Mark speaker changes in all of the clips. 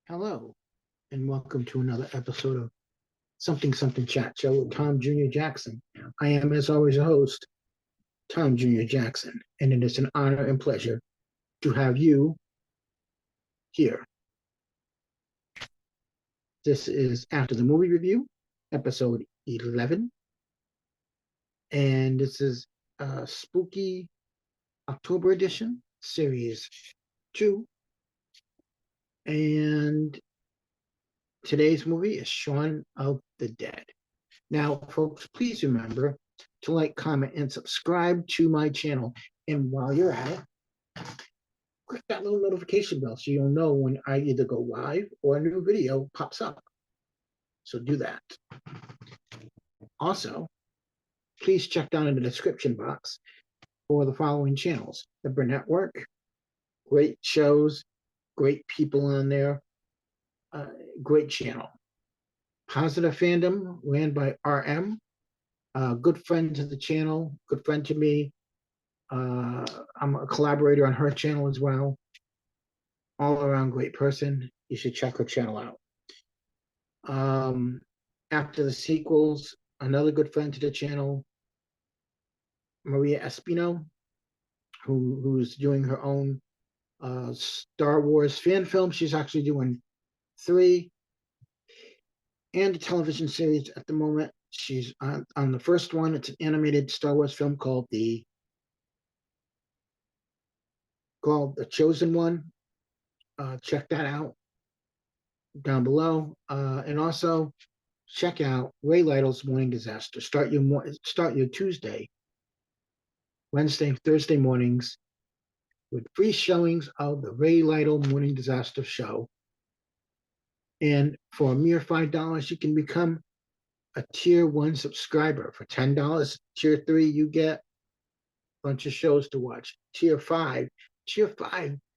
Speaker 1: Hello, and welcome to another episode of Something Something Chat Show with Tom Jr. Jackson. I am, as always, a host, Tom Jr. Jackson, and it is an honor and pleasure to have you here. This is After the Movie Review, episode 11, and this is a spooky October edition, series 2, and today's movie is Shaun of the Dead. Now, folks, please remember to like, comment, and subscribe to my channel. And while you're at it, click that little notification bell so you'll know when I either go live or a new video pops up. So do that. Also, please check down in the description box for the following channels: the Burnett Work, great shows, great people on there, great channel. Positive Fandom, ran by RM, good friend to the channel, good friend to me. I'm a collaborator on her channel as well. All around great person. You should check her channel out. After the sequels, another good friend to the channel, Maria Espino, who's doing her own Star Wars fan film. She's actually doing 3 and a television series at the moment. She's on the first one. It's an animated Star Wars film called The Chosen One. Check that out down below. And also check out Ray Lytle's Morning Disaster. Start your Tuesday, Wednesday, Thursday mornings with free showings of the Ray Lytle Morning Disaster show. And for a mere $5, you can become a Tier 1 subscriber. For $10, Tier 3, you get a bunch of shows to watch. Tier 5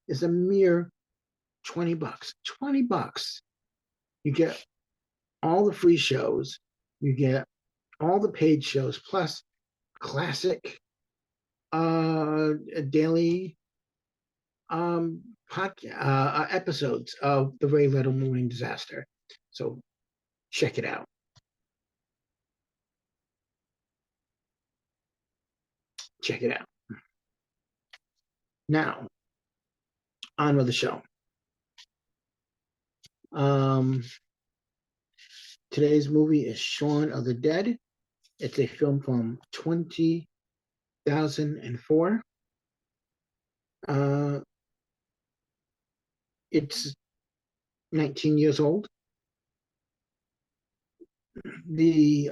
Speaker 1: is a mere $20. $20. You get all the free shows. You get all the paid shows, plus classic daily episodes of the Ray Lytle Morning Disaster. So check it out. Check it out. Now, on with the show. Today's movie is Shaun of the Dead. It's a film from 2004. It's 19 years old. The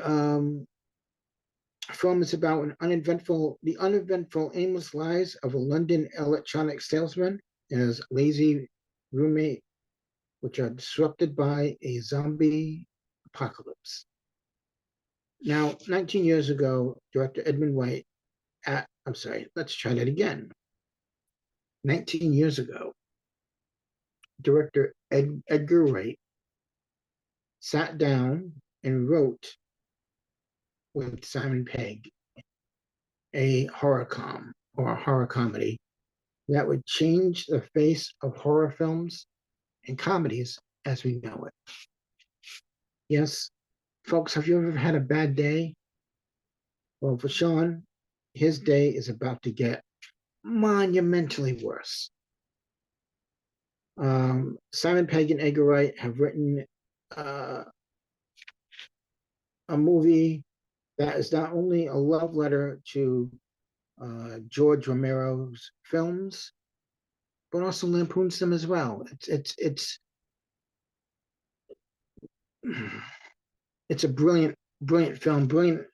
Speaker 1: film is about the uneventful, aimless lives of a London electronics salesman and his lazy roommate, which are disrupted by a zombie apocalypse. Now, 19 years ago, director Edmund White let's try that again. 19 years ago, director Edgar Wright sat down and wrote with Simon Pegg a horror comedy that would change the face of horror films and comedies as we know it. Yes, folks, have you ever had a bad day? Well, for Shaun, his day is about to get monumentally worse. Simon Pegg and Edgar Wright have written a movie that is not only a love letter to George Romero's films, but also lampoons them as well. It's a brilliant film, brilliant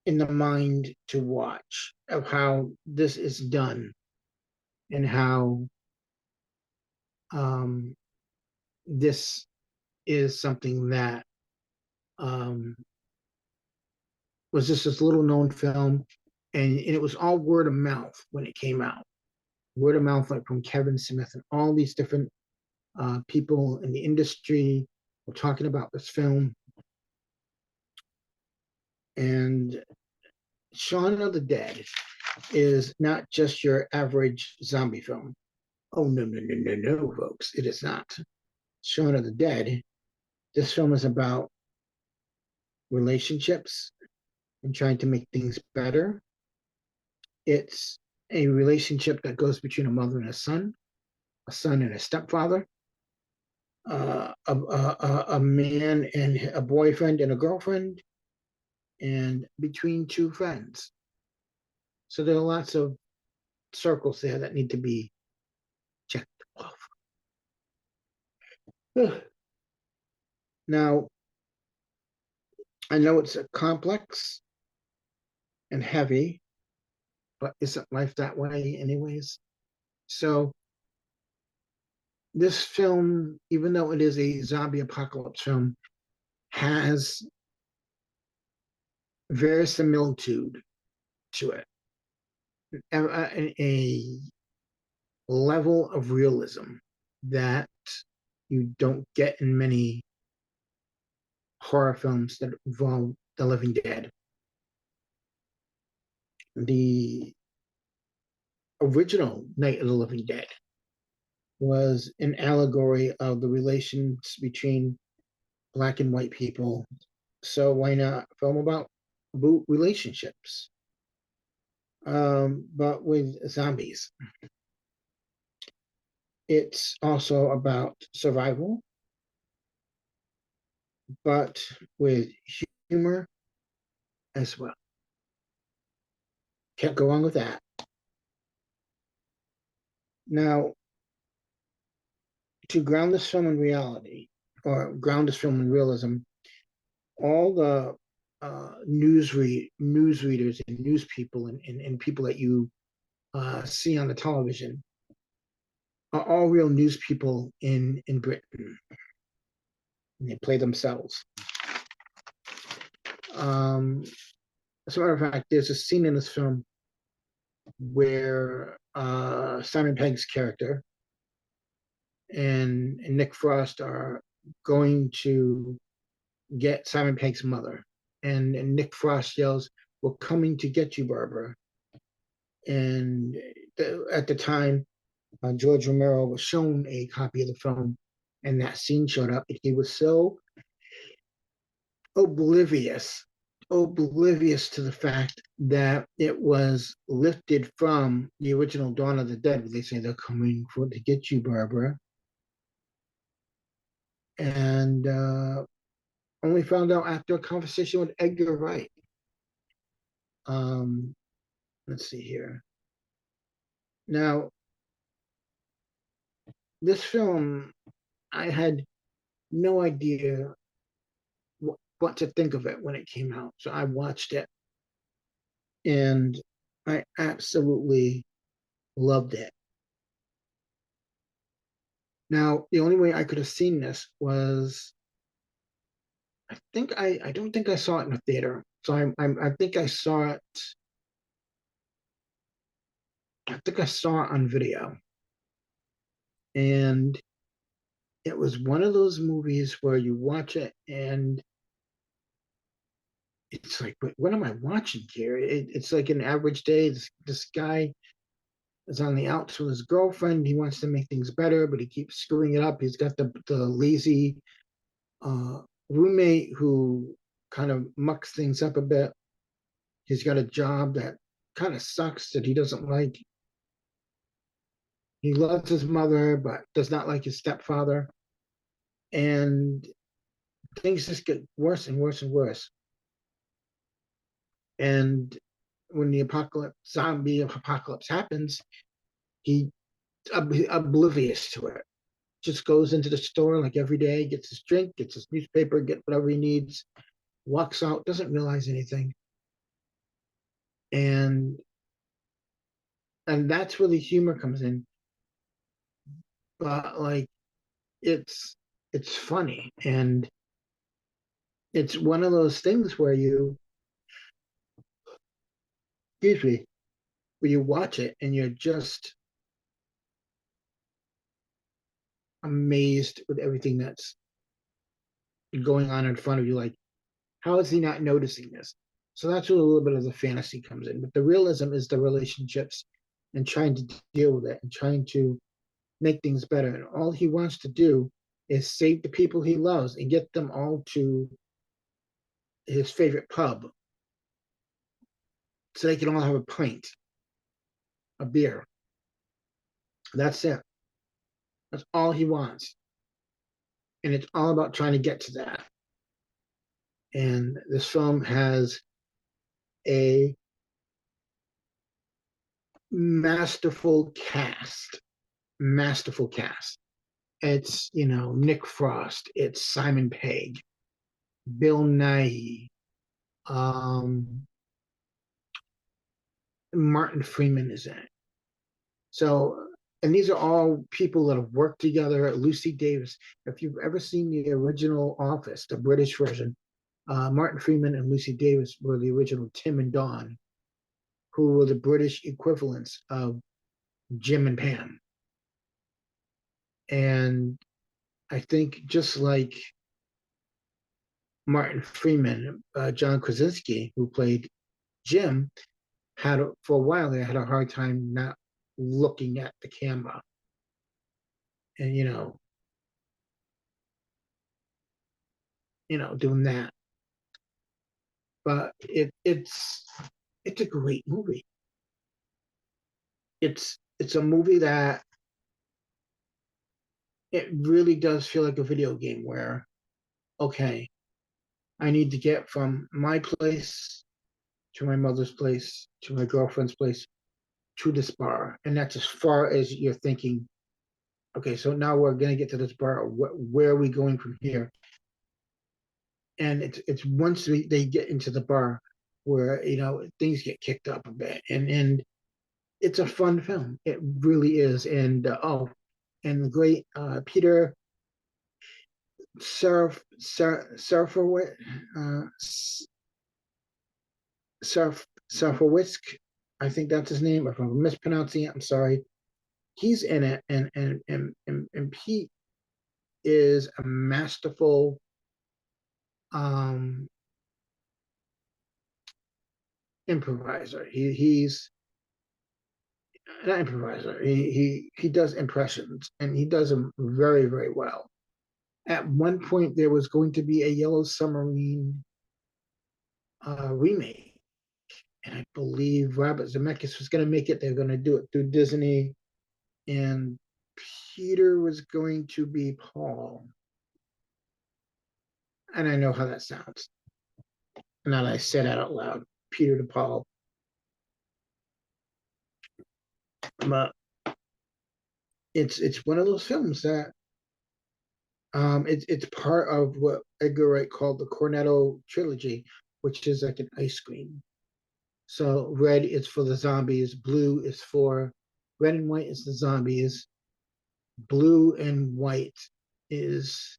Speaker 1: in the mind to watch of how this is done and how this is something that was just this little known film, and it was all word of mouth when it came out. Word of mouth, like from Kevin Smith and all these different people in the industry were talking about this film. And Shaun of the Dead is not just your average zombie film. Oh, no, folks. It is not. Shaun of the Dead, this film is about relationships and trying to make things better. It's a relationship that goes between a mother and a son and a stepfather, a man and a boyfriend and a girlfriend, and between two friends. So there are lots of circles there that need to be checked off. Now, I know it's a complex and heavy, but isn't life that way, anyways? So, this film, even though it is a zombie apocalypse film, has verisimilitude to it, a level of realism that you don't get in many horror films that involve the living dead. The original Night of the Living Dead was an allegory of the relations between black and white people. So why not a film about relationships, but with zombies? It's also about survival, but with humor as well. Can't go wrong with that. Now, to ground this film in reality, or ground this film in realism, all the newsreaders and news people and people that you see on the television are all real news people in Britain. And they play themselves. As a matter of fact, there's a scene in this film where Simon Pegg's character and Nick Frost are going to get Simon Pegg's mother. And Nick Frost yells, "We're coming to get you, Barbara." And at the time, George Romero was shown a copy of the film, and that scene showed up. And he was so oblivious to the fact that it was lifted from the original Dawn of the Dead, where they say they're coming to get you, Barbara. And only found out after a conversation with Edgar Wright. Let's see here. Now, this film, I had no idea what to think of it when it came out. So I watched it and I absolutely loved it. Now, the only way I could have seen this was I don't think I saw it in a theater. So I think I saw it. I think I saw it on video, and it was one of those movies where you watch it and it's like, what am I watching here? It's like an average day. This guy is on the outs with his girlfriend. He wants to make things better, but he keeps screwing it up. He's got the lazy uh, roommate who kind of mucks things up a bit. He's got a job that kind of sucks that he doesn't like. He loves his mother, but does not like his stepfather. And things just get worse and worse and worse. And when the zombie apocalypse happens, he oblivious to it. Just goes into the store like every day, gets his drink, gets his newspaper, get whatever he needs, walks out, doesn't realize anything. And that's where the humor comes in. But like it's funny, and it's one of those things where excuse me, where you watch it and you're just amazed with everything that's going on in front of you. Like, how is he not noticing this? So that's where a little bit of the fantasy comes in. But the realism is the relationships and trying to deal with it and trying to make things better. And all he wants to do is save the people he loves and get them all to his favorite pub so they can all have a pint of beer. That's it. That's all he wants. And it's all about trying to get to that. And this film has a masterful cast. Masterful cast. It's, Nick Frost, it's Simon Pegg, Bill Nighy, um, Martin Freeman is in it. So, and these are all people that have worked together. Lucy Davis. If you've ever seen the original Office, the British version, Martin Freeman and Lucy Davis were the original Tim and Don, who were the British equivalents of Jim and Pam. And I think just like Martin Freeman, John Krasinski, who played Jim, for a while there had a hard time not looking at the camera, and doing that. But it's a great movie. It's a movie that it really does feel like a video game where, okay, I need to get from my place to my mother's place to my girlfriend's place to this bar, and that's as far as you're thinking. Okay, so now we're gonna get to this bar. Where are we going from here? And it's once they get into the bar where things get kicked up a bit, and it's a fun film. It really is. And and the great Peter Serafinowicz, uh, Serafinowicz, I think that's his name. If I'm mispronouncing it, I'm sorry. He's in it, and Pete is a masterful um, improviser. He's not improviser. He does impressions, and he does them very, very well. At one point, there was going to be a Yellow Submarine remake, and I believe Robert Zemeckis was going to make it. They're going to do it through Disney, and Peter was going to be Paul. And I know how that sounds. Now that I said that out loud, Peter to Paul. But it's one of those films that it's part of what Edgar Wright called the Cornetto trilogy, which is like an ice cream. So red is for the zombies, blue is for red and white is the zombies, blue and white is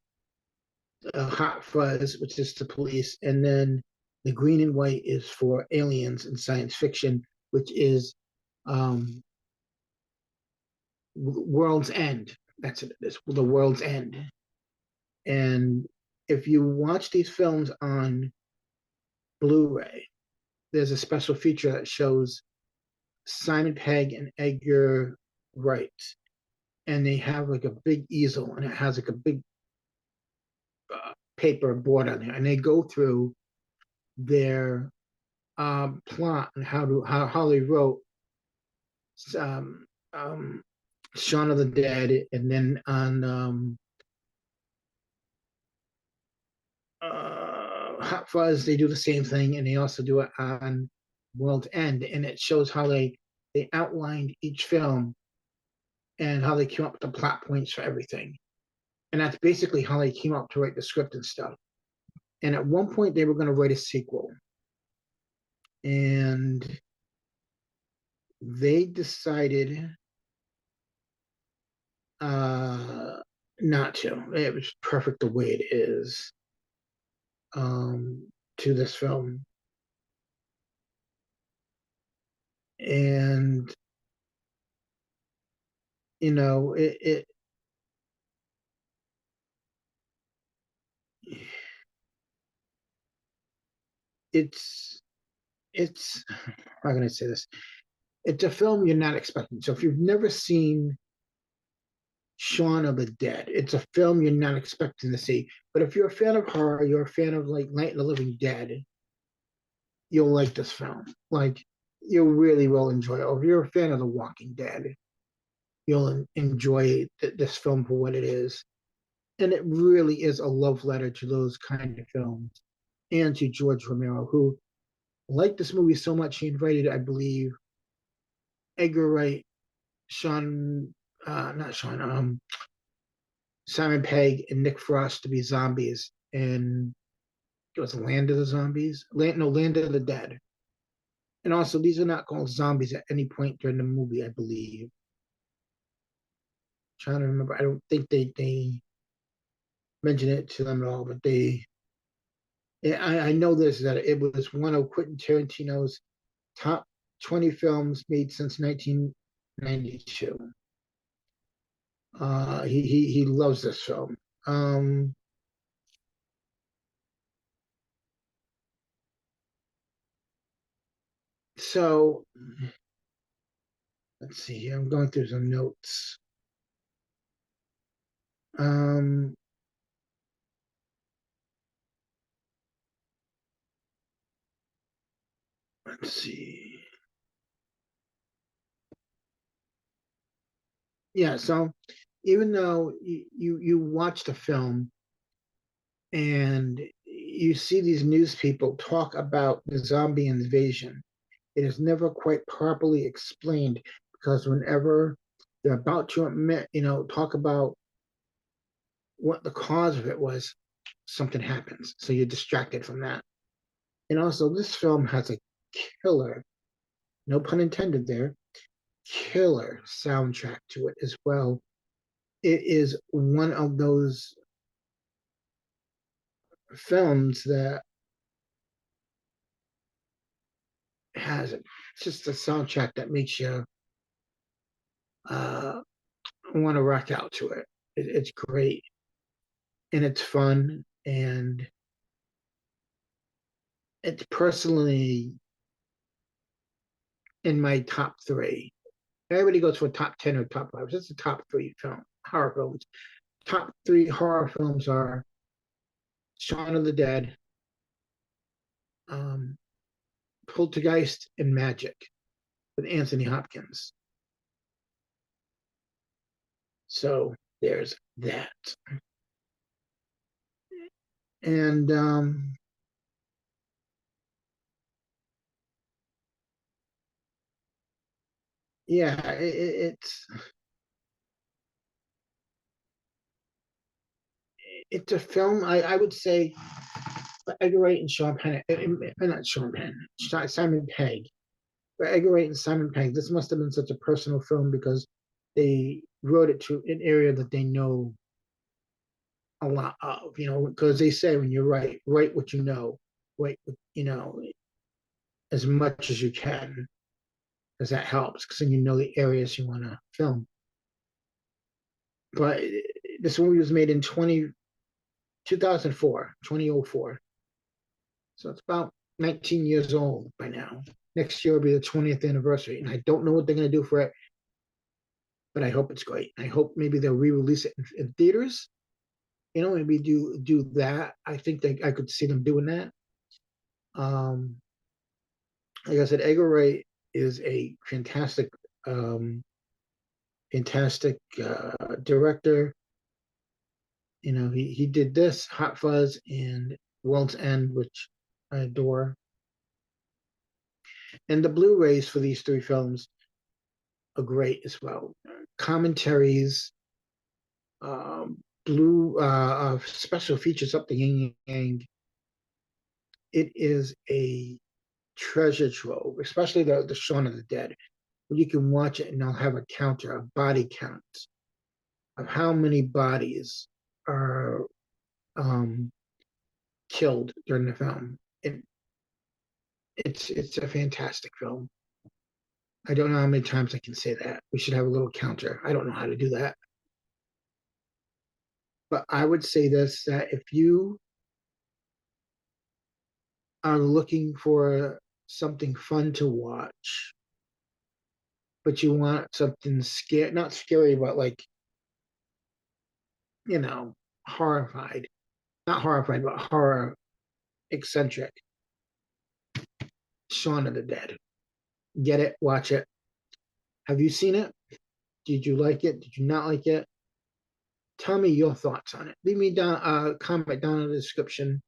Speaker 1: hot fuzz, which is the police, and then the green and white is for aliens and science fiction, which is um, World's End. That's it. It's the World's End. And if you watch these films on Blu-ray, there's a special feature that shows Simon Pegg and Edgar Wright, and they have like a big easel, and it has like a big paper board on there, and they go through their plot and how they wrote um, um, Shaun of the Dead, and then on Hot Fuzz they do the same thing, and they also do it on World's End, and it shows how they outlined each film and how they came up with the plot points for everything. And that's basically how they came up to write the script and stuff. And at one point, they were going to write a sequel. And they decided not to. It was perfect the way it is to this film. And, it's how can I say this? It's a film you're not expecting. So if you've never seen Shaun of the Dead. It's a film you're not expecting to see. But if you're a fan of horror, you're a fan of like Night of the Living Dead, you'll like this film. Like you really will enjoy it. Or if you're a fan of The Walking Dead, you'll enjoy this film for what it is. And it really is a love letter to those kind of films and to George Romero, who liked this movie so much he invited, I believe, Edgar Wright, Sean, not Sean, Simon Pegg, and Nick Frost to be zombies. And it was Land of the Zombies, Land of the Dead. And also, these are not called zombies at any point during the movie, I believe. I'm trying to remember, I don't think they mention it to them at all, but they. Yeah, I know this that it was one of Quentin Tarantino's top 20 films made since 1992. He loves this film. Um, so let's see here. I'm going through some notes. Um, let's see. Yeah, so even though you watch the film and you see these news people talk about the zombie invasion, it is never quite properly explained because whenever they're about to admit, talk about what the cause of it was, something happens. So you're distracted from that. And also, this film has a killer, no pun intended there, killer soundtrack to it as well. It is one of those films that has just a soundtrack that makes you uh, want to rock out to it. It's great and it's fun and it's personally in my top three. Everybody goes for top 10 or top five. It's the top three horror films. Top three horror films are Shaun of the Dead, um, Poltergeist, and Magic with Anthony Hopkins. So there's that. And yeah, it's a film. I would say Edgar Wright and Sean Penn, not Sean Penn, Simon Pegg. But Edgar Wright and Simon Pegg. This must have been such a personal film because they wrote it to an area that they know a lot of. Because they say when you're write what you know, write as much as you can, because that helps. Because then you know the areas you want to film. But this movie was made in 2004, 2004. So it's about 19 years old by now. Next year will be the 20th anniversary. And I don't know what they're going to do for it, but I hope it's great. I hope maybe they'll re-release it in theaters. Maybe do that. I think I could see them doing that. Um, like I said, Edgar Wright is a um, fantastic director. He did this, Hot Fuzz, and World's End, which I adore. And the Blu-rays for these three films are great as well. Commentaries, blue special features up the yin yang. It is a treasure trove, especially the Shaun of the Dead. When you can watch it and they'll have a counter, a body count of how many bodies are um, killed during the film. It's a fantastic film. I don't know how many times I can say that. We should have a little counter. I don't know how to do that. But I would say this that if you are looking for something fun to watch, but you want something scary, not scary, but like you know, horrified, not horrified, but horror eccentric. Shaun of the Dead. Get it, watch it. Have you seen it? Did you like it? Did you not like it? Tell me your thoughts on it. Leave me down a comment down in the description.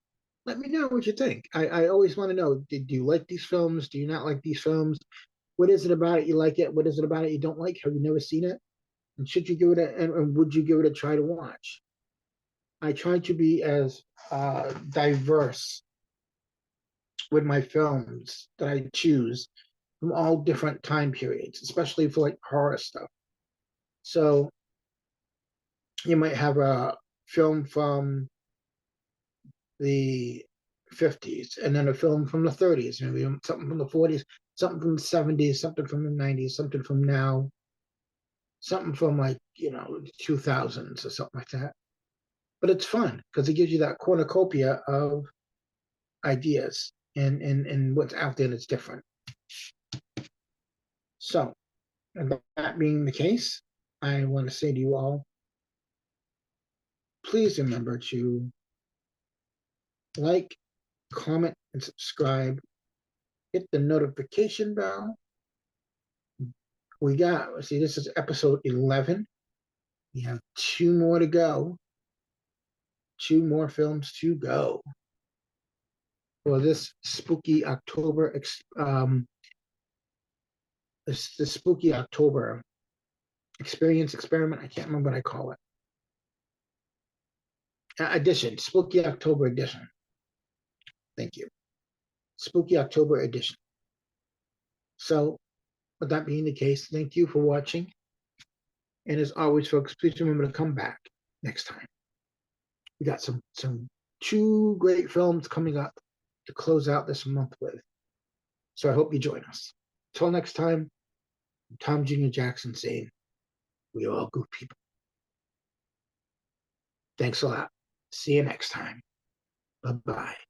Speaker 1: Let me know what you think. I always want to know, did you like these films? Do you not like these films? What is it about it you like it? What is it about it you don't like? Have you never seen it? And should you give it and would you give it a try to watch? I try to be as diverse with my films that I choose from all different time periods, especially for like horror stuff. So you might have a film from the 50s and then a film from the 30s, maybe something from the 40s, something from the 70s, something from the 90s, something from now, something from like, 2000s or something like that. But it's fun because it gives you that cornucopia of ideas and what's out there that's different. So, that being the case, I want to say to you all, please remember to like, comment, and subscribe. Hit the notification bell. See, this is episode 11. We have 2 more to go. 2 more films to go for this spooky October, this spooky October experiment. I can't remember what I call it. Edition, spooky October edition. Thank you. Spooky October edition. So, with that being the case, thank you for watching. And as always, folks, please remember to come back next time. We got some 2 great films coming up to close out this month with. So I hope you join us. Until next time, Tom Jr. Jackson saying, we are all good people. Thanks a lot. See you next time. Bye-bye.